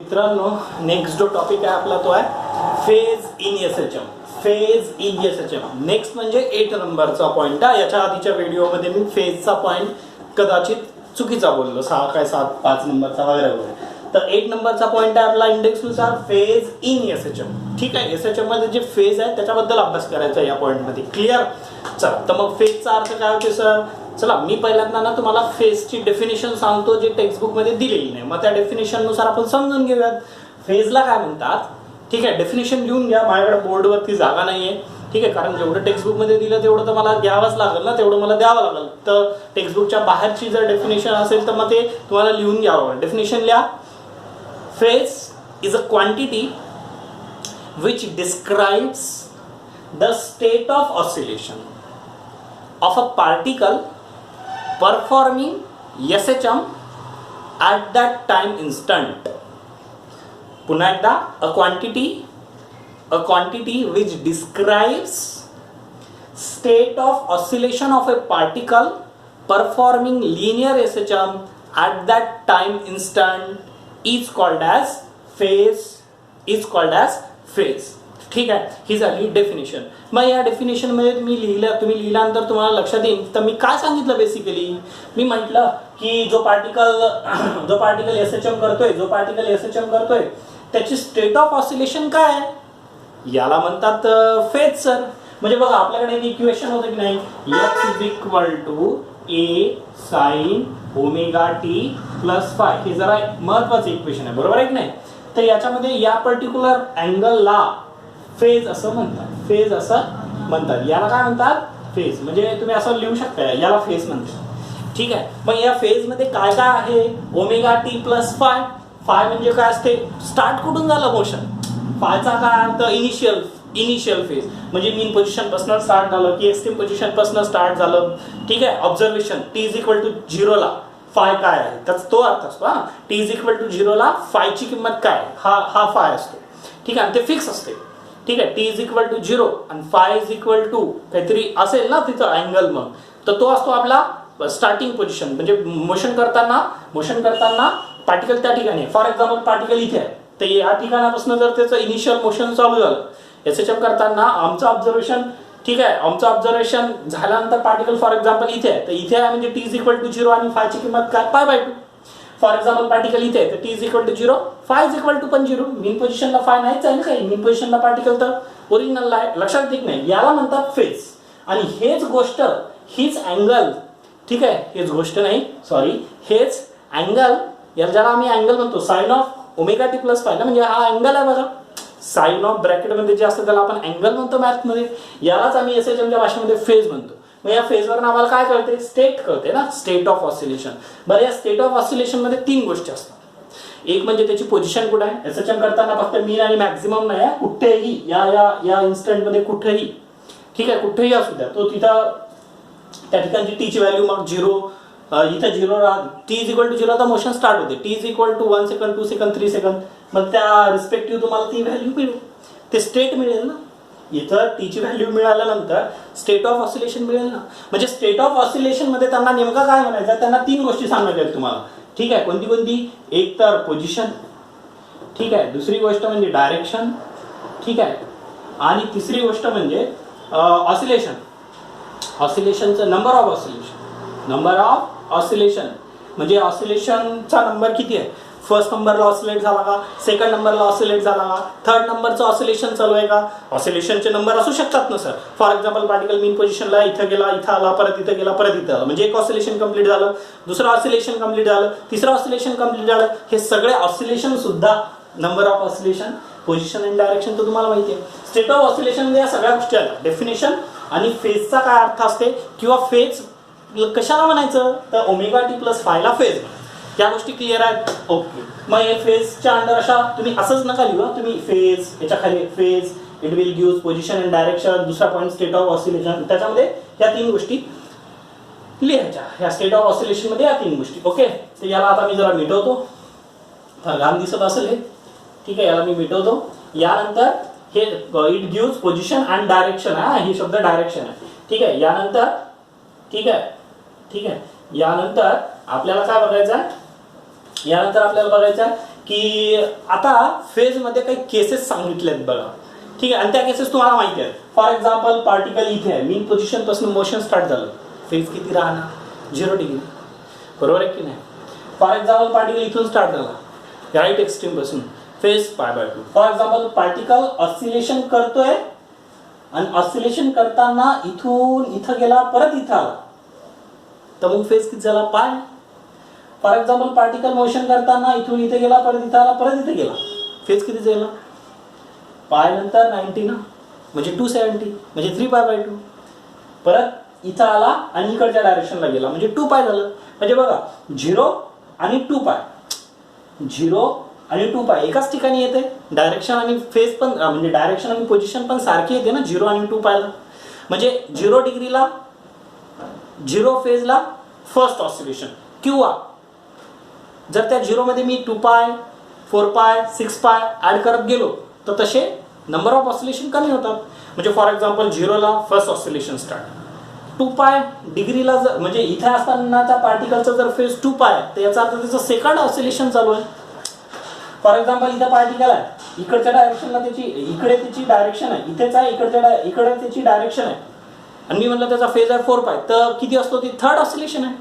मित्रांनो, नेक्स्ट जो टॉपिक आहे आपला तो आहे phase in SHM. Phase in SHM next म्हणजे 8 नंबरचा पॉइंट आहे. याच्या आधीच्या व्हिडिओमध्ये मी फेजचा पॉइंट कदाचित चुकीचा बोललो, 6 काय 7 5 नंबरचा वगैरे वगैरे. तर 8 नंबरचा पॉइंट आहे आपला इंडेक्सनुसार फेज इन एसएचएम. ठीक आहे, एसएचएम मध्ये जे फेज आहे त्याच्याबद्दल अभ्यास करायचा या पॉइंट मध्ये. क्लिअर? चला, तर मग फेजचा अर्थ काय होते सर? चला, मी पहिल्यांदा ना तुम्हाला फेजची डेफिनेशन सांगतो जे टेक्स्टबुक मध्ये दिलेली नाही. मग त्या डेफिनेशन नुसार आपण समजून घेऊयात फेजला काय म्हणतात. ठीक आहे, डेफिनेशन लिहून घ्या. माझ्याकडे बोर्डवरती जागा नाहीये. ठीक आहे, कारण जेवढं टेक्स्टबुक मध्ये दिलं तेवढं तर मला घ्यावंच लागेल ना, तेवढं मला द्यावं लागेल. तर टेक्स्टबुकच्या बाहेरची जर डेफिनेशन असेल तर मग ते तुम्हाला लिहून घ्यावं लागेल. डेफिनेशन लिहा. Phase is a quantity which describes the state of oscillation of a particle performing SHM at that time instant. पुन्हा एकदा, a quantity which describes state of oscillation of a particle performing linear SHM at that time instant is called as phase. Phase. ठीक आहे, ही झाली definition. मग या definition मध्ये तुम्ही लिहिल्यानंतर तुम्हाला लक्षात येईल. तर मी काय सांगितलं बेसिकली, मी म्हटलं की जो पार्टिकल एसएचएम करतोय त्याची स्टेट ऑफ ऑसिलेशन काय आहे, याला म्हणतात फेज सर. म्हणजे बघा, आपल्याकडे एक इक्वेशन होतं की नाही, x is equal to a sine omega t plus phi. हे जरा महत्वाचं इक्वेशन आहे, बरोबर आहे की नाही? तर याच्यामध्ये या पर्टिक्युलर अँगलला फेज असं म्हणतात. याला काय म्हणतात? फेज. म्हणजे तुम्ही असं लिहू शकता, याला फेज म्हणतात. ठीक आहे, मग या फेज मध्ये काय काय आहे? Omega t plus five. Five म्हणजे काय असते? स्टार्ट कुठून झालं मोशन. फायचा काय अर्थ? Initial phase. म्हणजे मीन पोझिशन पासून स्टार्ट झालं की एक्स्ट्रीम पोझिशन पासून स्टार्ट झालं. ठीक आहे, observation t is equal to 0 ला फाय काय आहे त्याचा तो अर्थ असतो. हा, टी इज इक्वल टू 0 ला फायची किंमत काय, हा फाय असतो. ठीक आहे, आणि ते फिक्स असते. ठीक आहे, टी इज इक्वल टू 0 आणि फाय इज इक्वल टू काहीतरी असेल ना तिथं अँगल, मग तर तो असतो आपला स्टार्टिंग पोझिशन. म्हणजे मोशन करताना पार्टिकल त्या ठिकाणी. फॉर एक्झाम्पल पार्टिकल इथे आहे, तर या ठिकाणापासून जर त्याचं इनिशियल मोशन चालू झालं एसएचएम करताना, आमचं ऑब्झर्वेशन, ठीक आहे, आमचं ऑब्झर्वेशन झाल्यानंतर पार्टिकल फॉर एक्झाम्पल इथे आहे, तर इथे आहे म्हणजे टी इज इक्वल टू 0 आणि फायची किंमत काय, π/2. फॉर एक्झाम्पल पार्टिकल इथे आहे तर t is equal to 0, phi is equal to पण 0. मीन पोझिशनला फाय नाहीच आहे ना काही, मीन पोझिशनला पार्टिकल तर ओरिजिनलला आहे. लक्षात ठीक नाही, याला म्हणतात फेज. आणि हीच अँगल, ठीक आहे, हेच अँगल, याला ज्याला आम्ही अँगल म्हणतो sine of omega t plus phi ना, म्हणजे हा अँगल आहे बघा. साइन ऑफ ब्रॅकेटमध्ये जे असतं त्याला आपण अँगल म्हणतो मॅथमध्ये. यालाच आम्ही एसएचएमच्या भाषेमध्ये फेज म्हणतो. मग या फेजवर आम्हाला काय कळते? स्टेट कळते ना, स्टेट ऑफ ऑसिलेशन. बरं, या स्टेट ऑफ ऑसिलेशन मध्ये 3 गोष्टी असतात. एक म्हणजे त्याची पोझिशन कुठे आहे. एसएचएम करताना फक्त मीन आणि मॅक्झिमम नाही, कुठेही या इन्स्टंट मध्ये कुठेही, ठीक आहे, कुठेही असू द्या, तो तिथं त्या ठिकाणची टीची व्हॅल्यू मग 0, इथं 0 राहते. टी इज इक्वल टू 0 आता मोशन स्टार्ट होते. T is equal to 1 second 2 second 3 second, मग त्या रिस्पेक्टिव्ह तुम्हाला ती व्हॅल्यू मिळेल, ते स्टेट मिळेल ना. इथं टीची व्हॅल्यू मिळाल्यानंतर स्टेट ऑफ ऑसिलेशन मिळेल ना. म्हणजे स्टेट ऑफ ऑसिलेशन मध्ये त्यांना नेमका काय म्हणायचं, त्यांना 3 गोष्टी सांगायच्या आहेत तुम्हाला. ठीक आहे, कोणती? एक तर पोझिशन, ठीक आहे, दुसरी गोष्ट म्हणजे डायरेक्शन, ठीक आहे, आणि तिसरी गोष्ट म्हणजे ऑसिलेशन. ऑसिलेशनचं नंबर ऑफ ऑसिलेशन म्हणजे ऑसिलेशनचा नंबर किती आहे. फर्स्ट नंबरला ऑसिलेट झाला का, सेकंड नंबरला ऑसिलेट झाला का, थर्ड नंबरचं ऑसिलेशन चालू आहे का. ऑसिलेशनचे नंबर असू शकतात ना सर. फॉर एक्झाम्पल पार्टिकल मीन पोझिशनला इथं गेला, इथं आला, परत इथं गेला, परत इथं आला, म्हणजे एक ऑसिलेशन कंप्लीट झालं, दुसरं ऑसिलेशन कंप्लीट झालं, तिसरं ऑसिलेशन कंप्लीट झालं. हे सगळे ऑसिलेशन सुद्धा नंबर ऑफ ऑसिलेशन, पोझिशन आणि डायरेक्शन तर तुम्हाला माहिती आहे. स्टेट ऑफ ऑसिलेशन मध्ये या सगळ्या गोष्टी आल्या. डेफिनेशन आणि फेजचा काय अर्थ असते किंवा फेज कशाला म्हणायचं, तर ओमेगा टी प्लस फायला फेज. या गोष्टी क्लिअर आहेत? ओके. मग हे फेजच्या अंडर अशा तुम्ही असंच नका लिहू, तुम्ही फेज, याच्या खाली phase, it will give position and direction, दुसरा पॉईंट स्टेट ऑफ ऑसिलेशन. त्याच्यामध्ये या 3 गोष्टी लिहायच्या. या स्टेट ऑफ ऑसिलेशन मध्ये या 3 गोष्टी. ओके, तर याला आता मी जरा मिटवतो. घाम दिसत असेल हे, ठीक आहे, याला मी मिटवतो. यानंतर हे it give position and direction. हे शब्द डायरेक्शन आहे. ठीक आहे, यानंतर आपल्याला काय बघायचं आहे, यानंतर आपल्याला बघायचं आहे की आता फेजमध्ये काही केसेस सांगितलेत बघा, ठीक आहे, आणि त्या केसेस तुम्हाला माहिती आहेत. फॉर एक्झाम्पल पार्टिकल इथे आहे, मीन पोझिशन पासून मोशन स्टार्ट झालं, फेज किती राहणार 0 डिग्री, बरोबर आहे की नाही. फॉर एक्झाम्पल पार्टिकल इथून स्टार्ट झाला राईट एक्स्ट्रीम पासून, phase π/2. For example particle oscillation करतोय आणि ऑसिलेशन करताना इथून इथं गेला परत इथं आला, तर मग फेज किती झाला π. फॉर एक्झाम्पल पार्टिकल मोशन करताना इथून इथे गेला परत इथं आला परत इथे गेला, फेज किती झाला π नंतर 90 ना, म्हणजे 270 म्हणजे 3π/2. परत इथं आला आणि इकडच्या डायरेक्शनला गेला म्हणजे 2π झालं. म्हणजे बघा 0 आणि 2π, 0 आणि 2π एकाच ठिकाणी येते. डायरेक्शन आणि फेज पण म्हणजे डायरेक्शन आणि पोझिशन पण सारखी येते ना 0 आणि 2π ला. म्हणजे 0 डिग्रीला 0 फेजला फर्स्ट ऑसिलेशन, किंवा जर त्या 0 मध्ये मी 2π 4π 6π ऍड करत गेलो तर तसे नंबर ऑफ ऑसिलेशन कमी होतात. म्हणजे फॉर एक्झाम्पल 0 ला फर्स्ट ऑसिलेशन स्टार्ट, 2π डिग्रीला जर म्हणजे इथे असतानाचा पार्टिकलचा जर फेज 2π आहे तर याचा अर्थ त्याचं सेकंड ऑसिलेशन चालू आहे. फॉर एक्झाम्पल इथे पार्टिकल आहे, इकडच्या डायरेक्शनला त्याची इकडे त्याची डायरेक्शन आहे, इथेच आहे इकडे त्याची डायरेक्शन आहे, आणि मी म्हणलं त्याचा फेज आहे 4π, तर किती असतो ती थर्ड ऑसिलेशन आहे.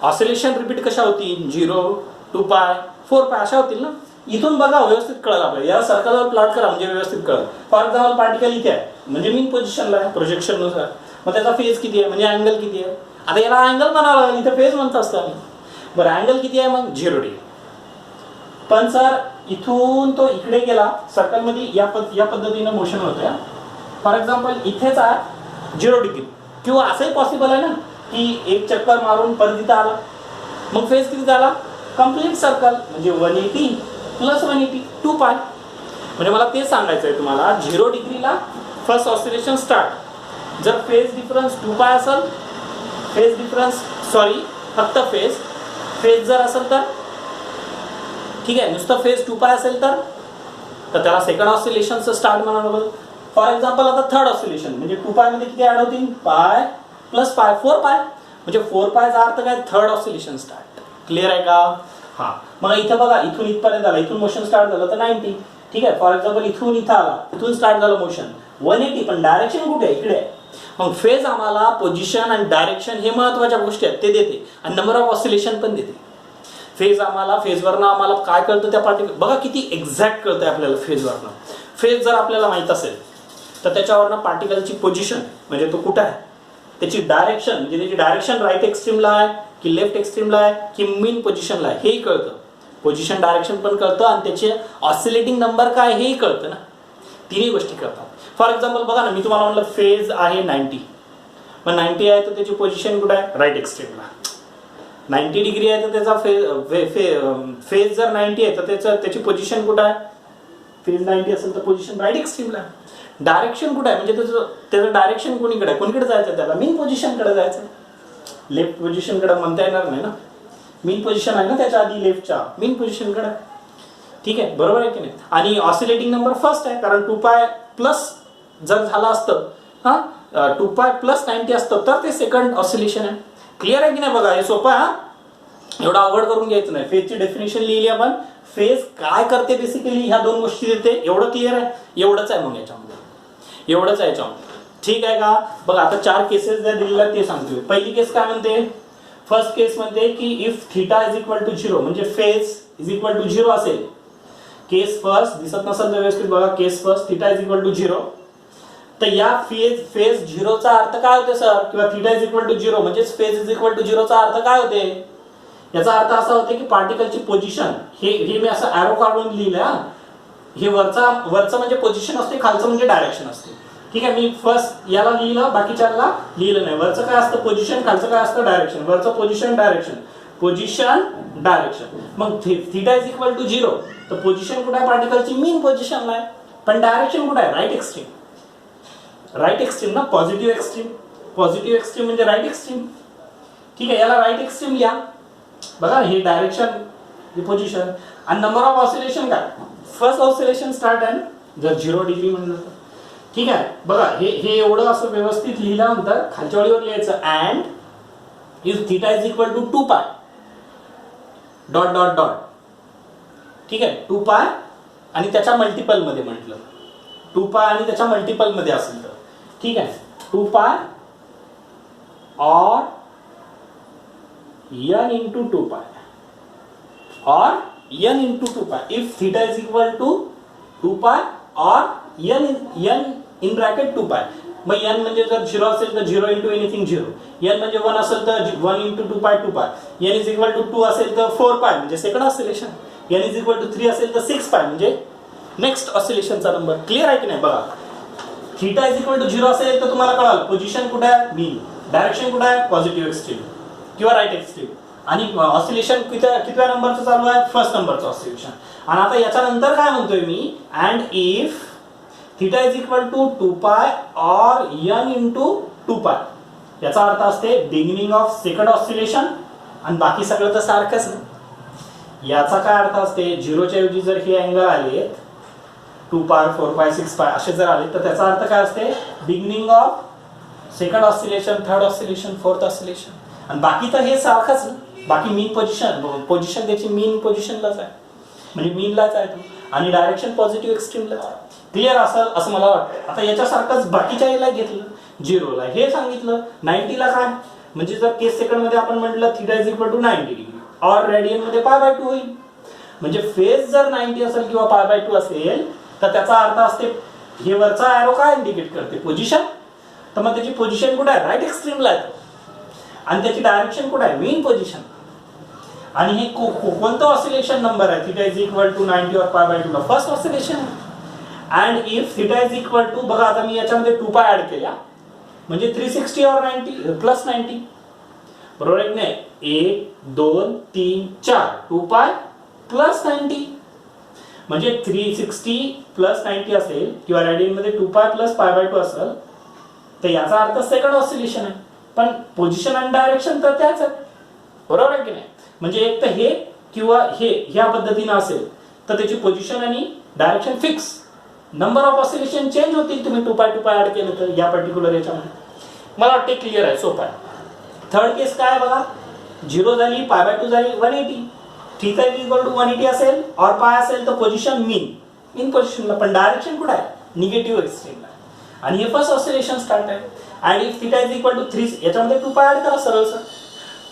ऑसिलेशन रिपीट कशा होतील 0 2π 4π अशा होतील ना. इथून बघा व्यवस्थित कळलं आपल्याला, या सर्कलवर प्लॉट करा म्हणजे व्यवस्थित कळलं. फॉर एक्झाम्पल पार्टिकल इथे आहे म्हणजे मीन पोझिशनला आहे प्रोजेक्शन नुसार, मग त्याचा फेज किती आहे म्हणजे अँगल किती आहे. आता याला अँगल म्हणावं लागेल, इथे फेज म्हणत असतं आम्ही. बरं अँगल किती आहे मग 0 डिग्री. पण सर इथून तो इकडे गेला सर्कलमध्ये, या पद्धतीनं मोशन होतं. फॉर एक्झाम्पल इथेच आहे 0 डिग्री, किंवा असंही पॉसिबल आहे ना की एक चक्कर मारून परत इथं आला, मग फेज किती झाला कम्प्लीट सर्कल म्हणजे 180 + 180 2π. म्हणजे मला ते सांगायचं आहे तुम्हाला 0 डिग्रीला फर्स्ट ऑसिलेशन स्टार्ट, जर फेज डिफरन्स 2π असेल, फेज डिफरन्स सॉरी फक्त फेज जर असेल तर ठीक आहे, नुसतं फेज 2π असेल तर त्याला सेकंड ऑसिलेशनचं स्टार्ट म्हणावं लागेल. फॉर एक्झाम्पल आता थर्ड ऑसिलेशन म्हणजे 2π मध्ये किती ऍड होतील π + π 4π, म्हणजे 4πचा अर्थ काय थर्ड ऑसिलेशन स्टार्ट. क्लिअर आहे का. हा मग इथं बघा इथून इथपर्यंत आला, इथून मोशन स्टार्ट झालं तर 90, ठीक आहे. फॉर एक्झाम्पल इथून इथं आला, इथून स्टार्ट झालं मोशन 180, पण डायरेक्शन कुठे आहे इकडे आहे. मग फेज आम्हाला पोझिशन आणि डायरेक्शन हे महत्वाच्या गोष्टी आहेत ते देते, आणि नंबर ऑफ ऑसिलेशन पण देते. फेज आम्हाला फेजवरनं आम्हाला काय कळतं त्या पार्टिकल, बघा किती एक्झॅक्ट कळतंय आपल्याला फेजवरनं. फेज जर आपल्याला माहित असेल तर त्याच्यावरनं पार्टिकलची पोझिशन म्हणजे तो कुठं आहे, त्याची डायरेक्शन म्हणजे त्याची डायरेक्शन राईट एक्स्ट्रीमला आहे की लेफ्ट एक्स्ट्रीमला आहे की मीन पोझिशनला आहे हेही कळतं. पोझिशन डायरेक्शन पण कळतं आणि त्याचे ऑसिलेटिंग नंबर काय हेही कळतं ना. तिन्ही गोष्टी कळतात. फॉर एक्झाम्पल बघा ना, मी तुम्हाला म्हणलं फेज आहे 90, मग 90 आहे तर त्याची पोझिशन कुठं आहे राईट एक्स्ट्रीमला. 90 डिग्री आहे तर त्याचा फेज जर 90 आहे तर त्याची पोझिशन कुठं आहे, फेज 90 असेल तर पोझिशन राईट एक्स्ट्रीमला. डायरेक्शन कुठं आहे म्हणजे त्याचं डायरेक्शन कोणीकडे जायचं, त्याला मीन पोझिशनकडे जायचं. लेफ्ट पोझिशनकडे म्हणता येणार नाही ना, मीन पोझिशन आहे ना त्याच्या आधी लेफ्टच्या मीन पोझिशनकडे, ठीक आहे बरोबर आहे की नाही. आणि ऑसिलेटिंग नंबर फर्स्ट आहे कारण 2π प्लस जर झालं असतं 2π + 90 असतं तर ते सेकंड ऑसिलेशन आहे. क्लिअर आहे की नाही. बघा हे सोपं आहे, एवढं अवघड करून घ्यायचं नाही. फेजची डेफिनेशन लिहिली आपण, फेज काय करते बेसिकली ह्या दोन गोष्टी देते, एवढं क्लिअर आहे. एवढंच आहे मग याच्यामध्ये, ठीक आहे का. बघा आता 4 केसेस ज्या दिलेल्या ते सांगतोय. पहिली केस काय म्हणते, फर्स्ट केस म्हणते की इफ θ = 0 म्हणजे फेज = 0 असेल. केस फर्स्ट दिसत नसेल तर व्यवस्थित बघा, केस फर्स्ट θ = 0, तर या फेज 0चा अर्थ काय होते सर, किंवा θ = 0 म्हणजे फेज = 0चा अर्थ काय होते. याचा अर्थ असा होते की पार्टिकलची पोझिशन हे मी असं ॲरो काढून लिहिलं, हे वरचं म्हणजे पोझिशन असते, खालचं म्हणजे डायरेक्शन असते. ठीक आहे, मी फर्स्ट याला लिहिलं बाकीच्याला लिहिलं नाही. वरचं काय असतं पोझिशन, खालचं काय असतं डायरेक्शन. वरचं पोझिशन डायरेक्शन. मग θ = 0 तर पोझिशन कुठे आहे पार्टिकलची, मीन पोझिशनला आहे, पण डायरेक्शन कुठे आहे राईट एक्स्ट्रीम ना. पॉझिटिव्ह एक्स्ट्रीम म्हणजे राईट एक्स्ट्रीम. ठीक आहे, याला राईट एक्स्ट्रीम लिहा. बघा हे डायरेक्शन ही पोझिशन, आणि नंबर ऑफ ऑसिलेशन काय, फर्स्ट ऑसिलेशन स्टार्ट आहे जर 0 डिग्री म्हणलं तर. ठीक आहे, बघा हे एवढं असं व्यवस्थित लिहिल्यानंतर खालच्या वळीवर लिहायचं, अँड इफ θ = 2π ... ठीक आहे, 2 पाय आणि त्याच्या मल्टिपल मध्ये म्हटलं, 2 पाय आणि त्याच्या मल्टिपल मध्ये असेल तर ठीक आहे, 2 पाय और n into 2 pi or n into 2 pi if theta is equal to 2 pi or n in bracket 2 pi. मग n म्हणजे जर 0 असेल तर 0 into anything 0, n म्हणजे 1 असेल तर 1 into 2 pi 2 pi, n is equal to 2 असेल तर 4 pi म्हणजे second oscillation, n is equal to 3 असेल तर 6 pi म्हणजे नेक्स्ट ऑसिलेशनचा नंबर. क्लिअर आहे की नाही बघा. थीटा इज इक्वल टू 0 असेल तर तुम्हाला कळाल पोझिशन कुठे आहे, मीन, डायरेक्शन कुठे आहे, पॉझिटिव्ह एक्स्ट्रीम किंवा राईट एक्स्ट्रीम, आणि ऑसिलेशन कितव्या नंबरचं चालू आहे, फर्स्ट नंबरचं ऑसिलेशन. आणि आता याच्यानंतर काय म्हणतोय मी, and if theta is equal to 2 pi और n इंटू 2 पाय, याचा अर्थ असते बिगिनिंग ऑफ सेकंड ऑसिलेशन, आणि बाकी सगळं तर सारखंच नाही. याचा काय अर्थ असते, 0च्या ऐवजी जर हे अँगल आले 2 पाय 4 पाय 6 पाय असे जर आले तर त्याचा अर्थ काय असते, beginning of second oscillation, third oscillation, fourth oscillation, आणि बाकी तर हे सारखंच. बाकी मीन पोझिशन त्याची मीन पोझिशनलाच आहे, म्हणजे मीनलाच आहे तो, आणि डायरेक्शन पॉझिटिव्ह एक्स्ट्रीमला. क्लिअर असेल असं मला वाटतं. आता याच्यासारखंच बाकीच्या याला घेतलं, 0ला हे सांगितलं, 90ला काय, म्हणजे जर केस सेकंड मध्ये आपण म्हटलं theta is equal to 90 degree और रेडियन मध्ये π/2 होईल. म्हणजे फेज जर 90 असेल किंवा π/2 असेल तर त्याचा अर्थ असते, हे वरचा एरो काय इंडिकेट करते, पोझिशन. तर मग त्याची पोझिशन कुठे आहे, राईट एक्स्ट्रीमला आहे, आणि त्याची डायरेक्शन कुठे आहे, मीन पोझिशन. आणि हे कोणतं ऑसिलेशन नंबर आहे, थीटा इज इक्वल टू 90 और π/2 ला फर्स्ट ऑसिलेशन आहे. And if theta is equal to, बघा आता मी याच्यामध्ये 2 पाय ऍड केल्या म्हणजे 360 और 90 प्लस 90, बरोबर आहे नाही, 1 2 3 4 2 पाय प्लस 90 म्हणजे 360 प्लस 90 असेल, किंवा रेडियन मध्ये 2 पाय प्लस π/2 असेल, तर याचा अर्थ सेकंड ऑसिलेशन आहे. पण पोझिशन आणि डायरेक्शन तर त्याच आहे, बरोबर आहे की नाही. म्हणजे एक तर हे किंवा हे ह्या पद्धतीने असेल तर त्याची पोझिशन आणि direction fix, number of oscillation change होतील तुम्ही 2 पाय ऍड केलं तर या पर्टिक्युलर याच्यामध्ये. मला वाटते क्लिअर आहे, सोपं आहे. थर्ड केस काय बघा, 0 झाली, π/2 झाली, 180, थीटा इज इक्वल टू 180 असेल और पाय असेल तर पोझिशन मीन पोझिशनला, पण डायरेक्शन कुठे आहे, निगेटिव्ह एक्स्ट्रीमला, आणि हे फर्स्ट ऑसिलेशन स्टार्ट आहे. आणि if theta is equal to 3, याच्यामध्ये 2 पाय ऍड करा सरळ सर,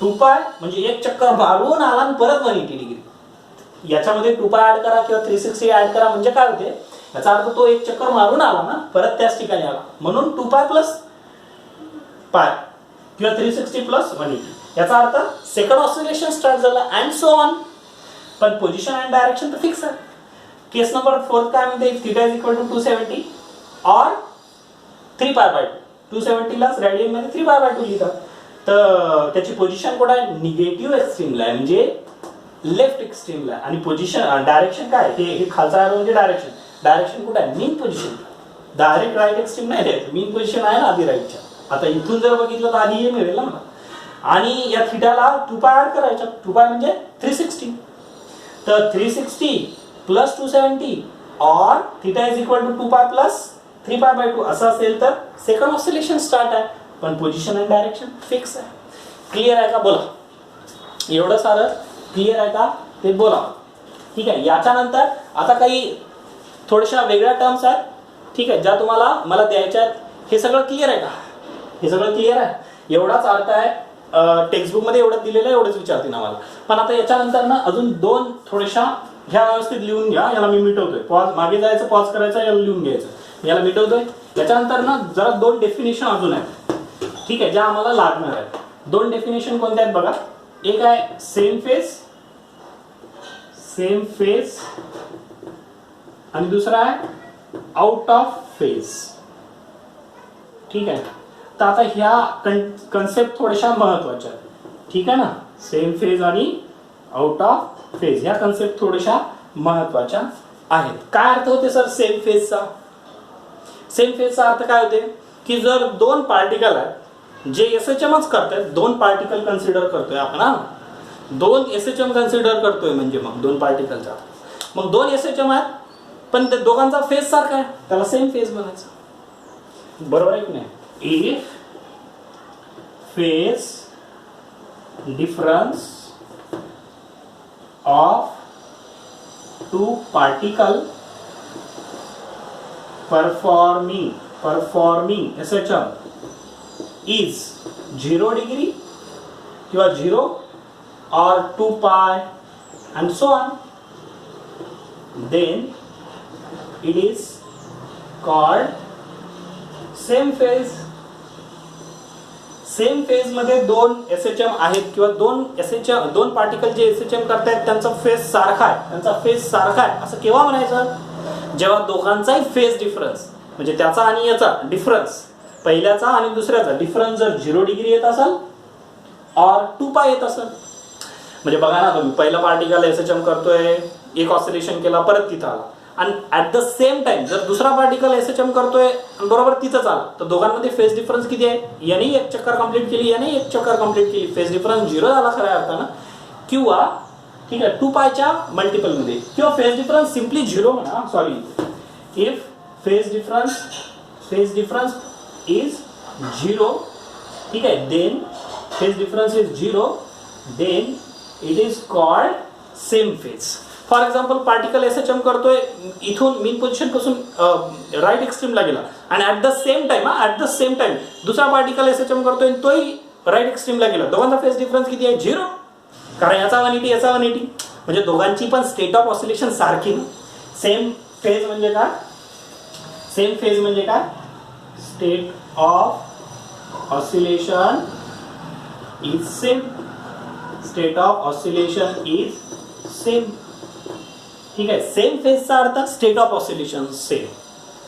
2 पाय म्हणजे एक चक्कर मारून आला आणि परत 180 डिग्री, याच्यामध्ये 2 पाय ऍड करा किंवा 360 ऍड करा, म्हणजे काय होते, याचा अर्थ तो एक चक्कर मारून आला ना, परत त्याच ठिकाणी आला, म्हणून 2 पाय प्लस पाय किंवा 360 प्लस 180, याचा अर्थ सेकंड ऑसिलेशन स्टार्ट झाला, अँड सो ऑन. पण पोझिशन अँड डायरेक्शन तर फिक्स आहे. केस नंबर 4 काय म्हणते, थीटा इज इक्वल टू 270 और 3 π/2, 270 लाच रेडियन मध्ये 3 π/2 लिहितात, तर त्याची पोझिशन कुठे आहे, निगेटिव्ह एक्स्ट्रीमला आहे, म्हणजे लेफ्ट एक्स्ट्रीमला आहे. आणि पोझिशन डायरेक्शन काय, हे खालचा एरो म्हणजे डायरेक्शन कुठे आहे, mean position, direct right extreme नाही द्यायचं, मीन पोझिशन आहे ना आधी राईटच्या. आता इथून जर बघितलं तर आधी हे मिळेल ना मला. आणि या थीटाला 2 पाय ऍड करायचा, 2 पाय म्हणजे 360, तर 360 प्लस 270 और थीटा इज इक्वल टू 2 पाय प्लस 3 π/2 असं असेल तर सेकंड ऑसिलेशन स्टार्ट आहे, पण पोझिशन आणि डायरेक्शन फिक्स आहे. क्लिअर आहे का, बोला. एवढं सारं क्लिअर आहे का ते बोला. ठीक आहे. याच्यानंतर आता काही थोड्याशा वेगळ्या टर्म्स आहेत, ठीक आहे, ज्या तुम्हाला मला द्यायच्या आहेत. हे सगळं क्लिअर आहे का, हे सगळं क्लिअर आहे, एवढाच अर्थ आहे. टेक्स्टबुक मध्ये एवढं दिलेलं आहे, एवढंच विचारतील आम्हाला. पण आता याच्यानंतर ना अजून 2 थोड्याशा ह्या व्यवस्थित लिहून घ्या. याला मी मिटवतोय, पॉज मागे जायचं, पॉज करायचं, याला लिहून घ्यायचं, याला मिटवतोय. याच्यानंतर ना जरा 2 डेफिनेशन अजून आहेत, ठीक आहे, ज्या आम्हाला लागणार आहेत. 2 डेफिनेशन कोणत्या आहेत बघा. एक आहे सेम फेज आणि दुसरा आहे आउट ऑफ फेज. ठीक आहे. तर आता ह्या कन्सेप्ट थोड्याशा महत्वाच्या आहेत, ठीक आहे ना. सेम फेज आणि आउट ऑफ फेज ह्या कन्सेप्ट थोड्याशा महत्वाच्या आहेत. काय अर्थ होते सर सेम फेजचा? सेम फेजचा अर्थ काय होते की जर 2 पार्टिकल आहेत जे एसएचएमच करतात, 2 पार्टिकल कन्सिडर करतोय आपण, हा 2 एसएचएम कन्सिडर करतोय, म्हणजे मग 2 पार्टिकलचा, मग 2 एसएचएम आहेत पण त्या दोघांचा फेज सारखा आहे, त्याला सेम फेज म्हणायचं, बरोबर आहे की नाही. If phase difference of two particle performing SHM is 0 degree किंवा 0 or 2 pi and so on, then it is called same phase. Same phase मध्ये दोन SHM आहेत किंवा दोन पार्टिकल जे SHM करतायत त्यांचा फेज सारखा आहे असं केव्हा म्हणायचं? जेव्हा दोघांचाही फेज डिफरन्स म्हणजे त्याचा आणि याचा डिफरन्स, पहिल्याचा आणि दुसऱ्याचा डिफरन्स जर 0 डिग्री येत असेल और 2 पाय येत असेल. म्हणजे बघा ना तुम्ही, पहिला पार्टिकल SHM करतोय, एक ऑसिलेशन केला, परत तिथं आला, आणि ऍट द सेम टाइम जर दुसरा पार्टिकल SHM करतोय बरोबर तिथंच आला, तर दोघांमध्ये फेज डिफरन्स किती आहे? याने एक चक्कर कंप्लीट केली, याने एक चक्कर कंप्लीट केली, फेज डिफरन्स 0 झाला खऱ्या अर्थानं, किंवा ठीक आहे 2 पायच्या मल्टिपल मध्ये, किंवा फेज डिफरन्स सिम्पली 0 म्हणा. Sorry, if phase difference is 0, ठीक आहे, then phase difference is 0, then it is called same phase. For example particle SHM करतोय, इथून मीन पोझिशन पासून राईट एक्स्ट्रीमला गेला, आणि ऍट द सेम टाइम दुसरा पार्टिकल SHM करतोय, तोही राईट एक्स्ट्रीमला गेला. दोघांचा फेज डिफरन्स किती आहे? 0. कारण याचा 180 याचा 180, म्हणजे दोघांची पण स्टेट ऑफ ऑसिलेशन सारखी. सेम फेज म्हणजे काय? State of oscillation is same. ठीक आहे, सेम फेजचा अर्थ स्टेट ऑफ ऑसिलेशन सेम,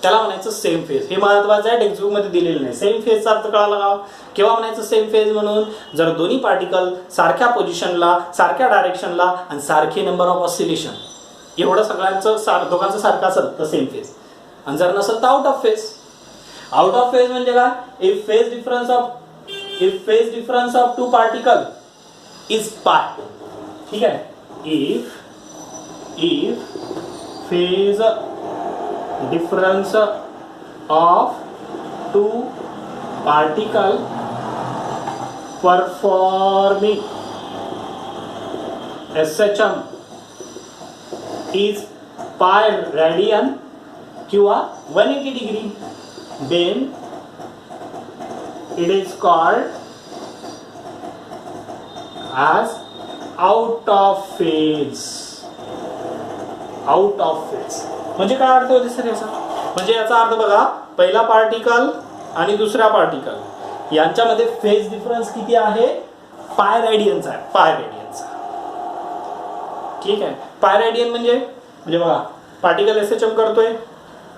त्याला म्हणायचं सेम फेज. हे महत्वाचं आहे, टेक्स्टबुक मध्ये दिलेलं नाही. सेम फेजचा अर्थ कळाला का? केव्हा म्हणायचं सेम फेज म्हणून? जर दोन्ही पार्टिकल सारख्या पोझिशनला, सारख्या डायरेक्शनला आणि सारखे नंबर ऑफ ऑसिलेशन, एवढं सगळ्यांचं दोघांचं सारखं असेल तर सेम फेज, आणि जर नसेल तर आउट ऑफ फेज म्हणजे काय? If phase difference of two particle is pi. ठीक आहे, if phase difference of two particle performing SHM is pi radian किंवा 180 degree, then it is called as out of phase. म्हणजे काय अर्थ होते sir याचा? म्हणजे याचा अर्थ बघा, पहिला पार्टिकल आणि दुसरा पार्टिकल यांच्यामध्ये फेज डिफरन्स किती आहे? पाय रेडियनचा आहे. ठीक आहे, पाय रेडियन म्हणजे बघा, पार्टिकल SHM करतोय,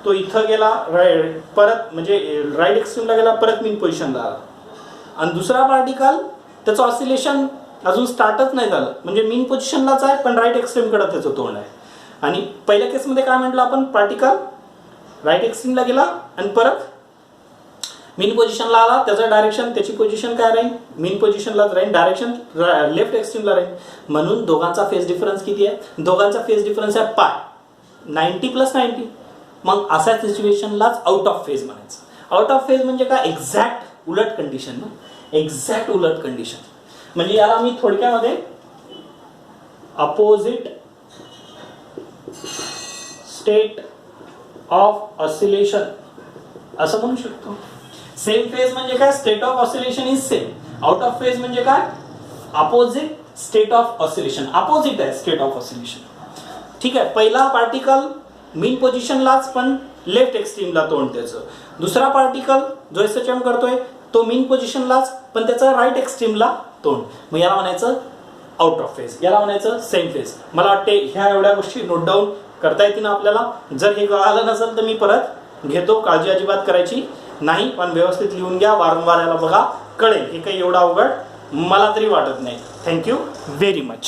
तो इथं गेला, परत म्हणजे राईट एक्स्ट्रीमला गेला, परत मीन पोझिशनला आला, आणि दुसरा पार्टिकल त्याचं ऑसिलेशन अजून स्टार्टच नाही झालं, म्हणजे मीन पोझिशनलाच आहे पण राईट एक्स्ट्रीम कडे त्याचं तोंड आहे. आणि पहिल्या केसमध्ये काय म्हटलं आपण? पार्टिकल राईट एक्स्ट्रीमला गेला आणि परत मीन पोझिशनला आला, त्याचं डायरेक्शन, त्याची पोझिशन काय राहील? मीन पोझिशनलाच राहील, डायरेक्शन लेफ्ट एक्स्ट्रीमला राहील. म्हणून दोघांचा फेज डिफरन्स किती आहे? दोघांचा फेज डिफरन्स आहे पाय, 90 + 90. मग अशा सिच्युएशनलाच आउट ऑफ फेज म्हणायचं. आउट ऑफ फेज म्हणजे काय? एक्झॅक्ट उलट कंडिशन म्हणजे याला मी थोडक्यामध्ये अपोजिट स्टेट ऑफ ऑसिलेशन असं म्हणू शकतो. सेम फेज म्हणजे काय? State of oscillation is same. Out of phase म्हणजे काय? Opposite state of oscillation. Opposite आहे स्टेट ऑफ ऑसिलेशन. ठीक आहे, पहिला पार्टिकल मीन पोझिशनलाच पण लेफ्ट एक्स्ट्रीमला तोंड त्याचं, दुसरा पार्टिकल जो SHM करतोय तो मीन पोझिशनलाच पण त्याचं राईट एक्स्ट्रीमला तोंड. मग याला म्हणायचं आउट ऑफ फेज, याला म्हणायचं सेम फेज. मला वाटते ह्या एवढ्या गोष्टी नोट डाऊन करता येतील आपल्याला. जर हे कळालं नसेल तर मी परत घेतो, काळजी अजिबात करायची नाही, पण व्यवस्थित लिहून घ्या, वारंवार याला बघा, कळेल. हे काही एवढा अवघड मला तरी वाटत नाही. Thank you very much.